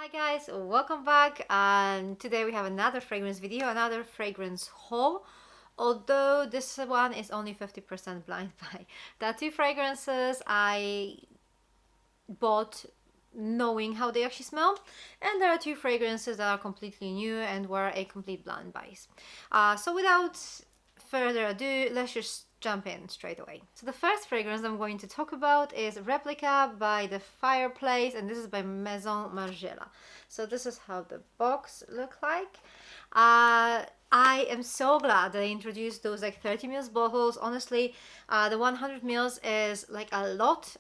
Hi guys, welcome back, and today we have another fragrance video, another fragrance haul. Although this one is only 50% blind buy. There are two fragrances I bought knowing how they actually smell, and there are two fragrances that are completely new and were a complete blind buys. So without further ado, let's just jump in straight away. So the first fragrance I'm going to talk about is Replica by the Fireplace, and this is by Maison Margiela. So this is how the box look like. I am so glad that I introduced those like 30 ml bottles. Honestly, the 100 ml is like a lot.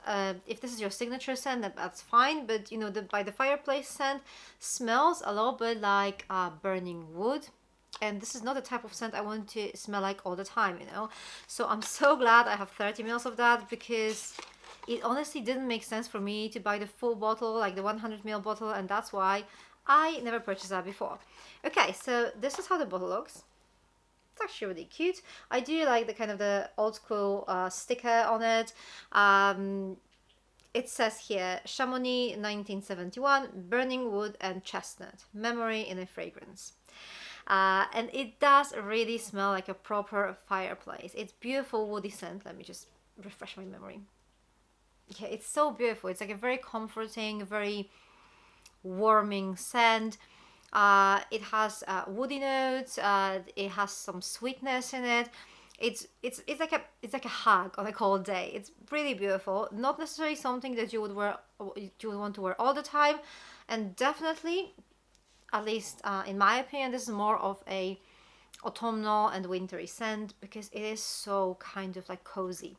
If this is your signature scent, that's fine, but you know, the by the Fireplace scent smells a little bit like burning wood. And this is not the type of scent I want to smell like all the time, you know. So I'm so glad I have 30 ml of that, because it honestly didn't make sense for me to buy the full bottle, like the 100 ml bottle, and that's why I never purchased that before. Okay, so this is how the bottle looks. It's actually really cute. I do like the kind of the old school sticker on it. It says here, Chamonix 1971, burning wood and chestnut, memory in a fragrance. And it does really smell like a proper fireplace. It's beautiful woody scent. Let me just refresh my memory. Yeah, it's so beautiful. It's like a very comforting, very warming scent. It has woody notes. It has some sweetness in it. It's like a hug on a cold day. It's really beautiful. Not necessarily something that you would want to wear all the time, and definitely, at least in my opinion, this is more of a autumnal and wintry scent, because it is so kind of like cozy.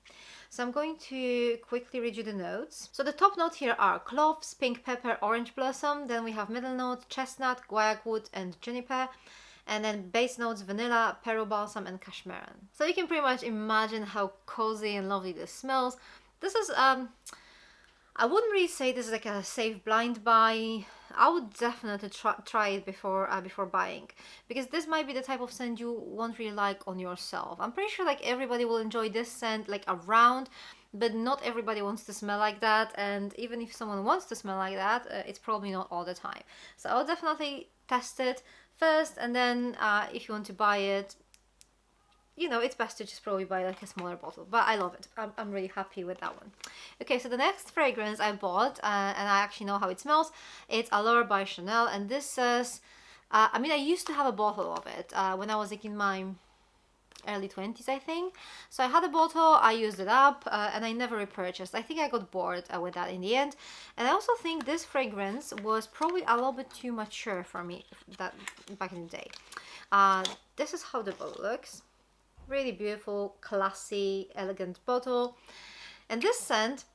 So I'm going to quickly read you the notes. So the top notes here are cloves, pink pepper, orange blossom. Then we have middle notes, chestnut, guaiac wood and juniper. And then base notes, vanilla, peru balsam and cashmeran. So you can pretty much imagine how cozy and lovely this smells. This is I wouldn't really say this is like a safe blind buy. I would definitely try it before buying, because this might be the type of scent you won't really like on yourself. I'm pretty sure like everybody will enjoy this scent like around, but not everybody wants to smell like that, and even if someone wants to smell like that, it's probably not all the time. So I'll definitely test it first, and then if you want to buy it, you know, it's best to just probably buy like a smaller bottle. But I love it. I'm really happy with that one. Okay, so the next fragrance I bought, and I actually know how it smells, it's Allure by Chanel, and this says, I mean, I used to have a bottle of it when I was like in my early 20s, I think. So I had a bottle, I used it up, and I never repurchased. I think I got bored with that in the end. And I also think this fragrance was probably a little bit too mature for me that back in the day. This is how the bottle looks. Really beautiful, classy, elegant bottle. And this scent,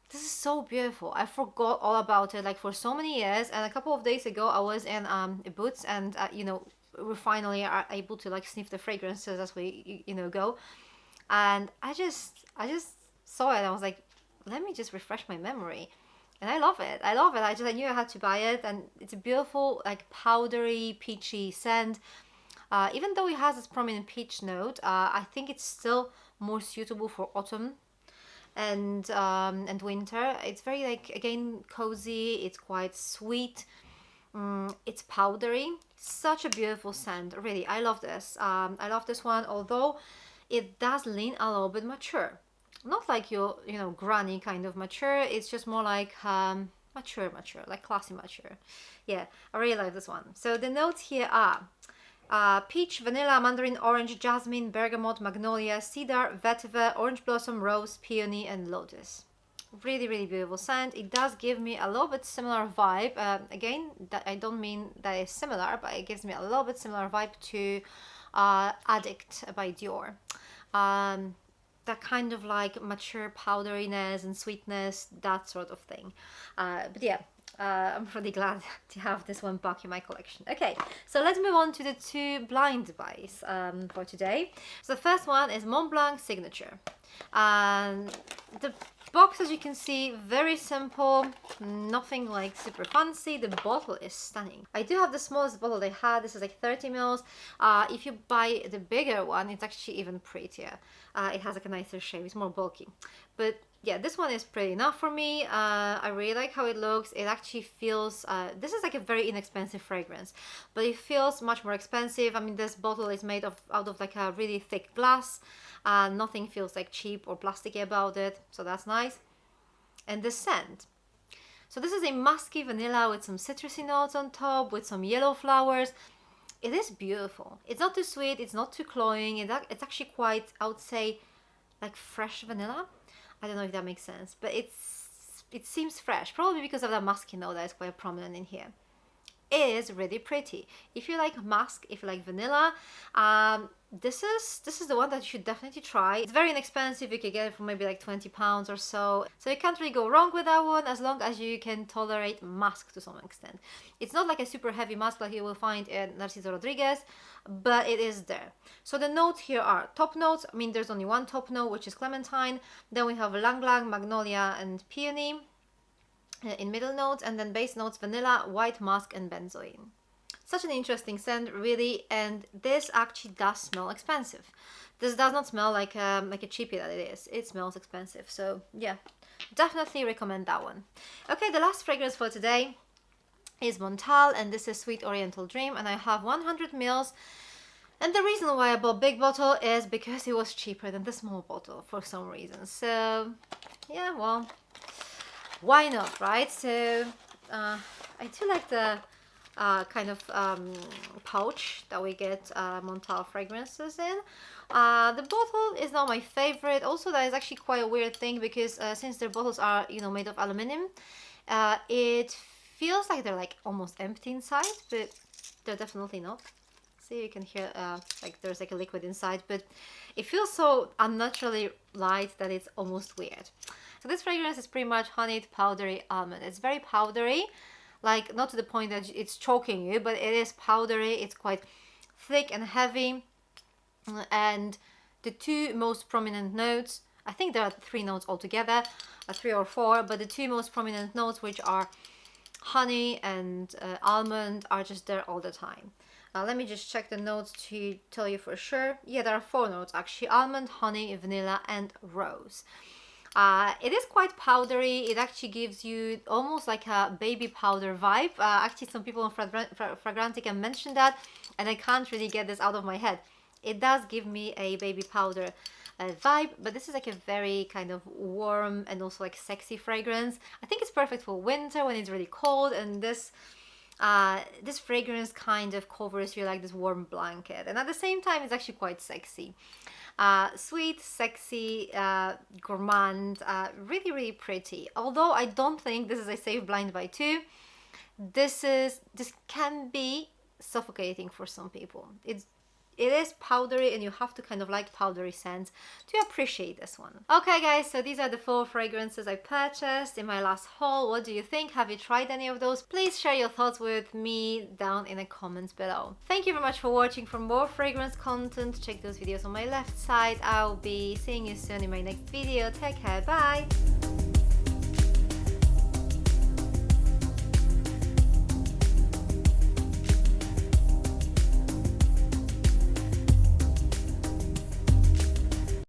this is so beautiful. I forgot all about it like for so many years, and a couple of days ago I was in Boots, and you know, we finally are able to like sniff the fragrances as we go, and I just saw it and I was like, let me just refresh my memory. And I love it. I love it. I knew I had to buy it, and it's a beautiful like powdery peachy scent. Even though it has this prominent peach note, I think it's still more suitable for autumn and winter. It's very like, again, cozy. It's quite sweet. It's powdery. Such a beautiful scent. Really, I love this. I love this one, although it does lean a little bit mature. Not like your, you know, granny kind of mature. It's just more like mature, like classy mature. Yeah, I really like this one. So the notes here are peach, vanilla, mandarin, orange, jasmine, bergamot, magnolia, cedar, vetiver, orange blossom, rose, peony and lotus. Really, really beautiful scent. It does give me a little bit similar vibe. Again, that I don't mean that it's similar, but it gives me a little bit similar vibe to Addict by Dior. That kind of like mature powderiness and sweetness, that sort of thing. But yeah, I'm really glad to have this one back in my collection. Okay, so let's move on to the two blind buys for today. So the first one is Montblanc Signature. The box, as you can see, very simple, nothing like super fancy. The bottle is stunning. I do have the smallest bottle they had. This is like 30 ml. If you buy the bigger one, it's actually even prettier. It has like a nicer shape. It's more bulky. But yeah, this one is pretty enough for me. I really like how it looks. It actually feels, this is like a very inexpensive fragrance, but it feels much more expensive. I mean, this bottle is made out of like a really thick glass. Nothing feels like cheap or plasticky about it, so that's nice. And the scent. So this is a musky vanilla with some citrusy notes on top, with some yellow flowers. It is beautiful. It's not too sweet, it's not too cloying. It's actually quite, I would say, like fresh vanilla. I don't know if that makes sense, but it seems fresh, probably because of that musky note that is quite prominent in here. It is really pretty. If you like musk, if you like vanilla, this is the one that you should definitely try. It's very inexpensive. You can get it for maybe like £20 or so. So you can't really go wrong with that one as long as you can tolerate musk to some extent. It's not like a super heavy musk like you will find in Narciso Rodriguez, but it is there. So the notes here are top notes. I mean, there's only one top note, which is clementine. Then we have Lang Lang, magnolia, and peony in middle notes, and then base notes vanilla, white musk, and benzoin. Such an interesting scent, really, and this actually does smell expensive. This does not smell like a cheapie that it is. It smells expensive, so yeah, definitely recommend that one. Okay, the last fragrance for today is Montale, and this is Sweet Oriental Dream, and I have 100 ml. And the reason why I bought big bottle is because it was cheaper than the small bottle for some reason. So yeah, well, why not, right? So I do like the kind of pouch that we get Montale fragrances in. The bottle is not my favorite. Also, that is actually quite a weird thing because since their bottles are, you know, made of aluminum, it feels like they're like almost empty inside, but they're definitely not. See, you can hear like there's like a liquid inside, but it feels so unnaturally light that it's almost weird. So this fragrance is pretty much honeyed powdery almond. It's very powdery, like not to the point that it's choking you, but it is powdery. It's quite thick and heavy. And the two most prominent notes, I think there are 3 notes altogether, 3 or 4, but the 2 most prominent notes, which are honey and almond, are just there all the time. Let me just check the notes to tell you for sure. Yeah, there are 4 notes actually: almond, honey, vanilla, and rose. It is quite powdery. It actually gives you almost like a baby powder vibe. Actually, some people on Fragrantica mentioned that, and I can't really get this out of my head. It does give me a baby powder vibe, but this is like a very kind of warm and also like sexy fragrance. I think it's perfect for winter when it's really cold, and this fragrance kind of covers you like this warm blanket, and at the same time it's actually quite sexy. Sweet, sexy, gourmand, really pretty. Although I don't think this is a safe blind buy too. This can be suffocating for some people. It is powdery, and you have to kind of like powdery scents to appreciate this one. Okay guys, so these are the 4 fragrances I purchased in my last haul. What do you think? Have you tried any of those? Please share your thoughts with me down in the comments below. Thank you very much for watching. For more fragrance content, check those videos on my left side. I'll be seeing you soon in my next video. Take care, bye!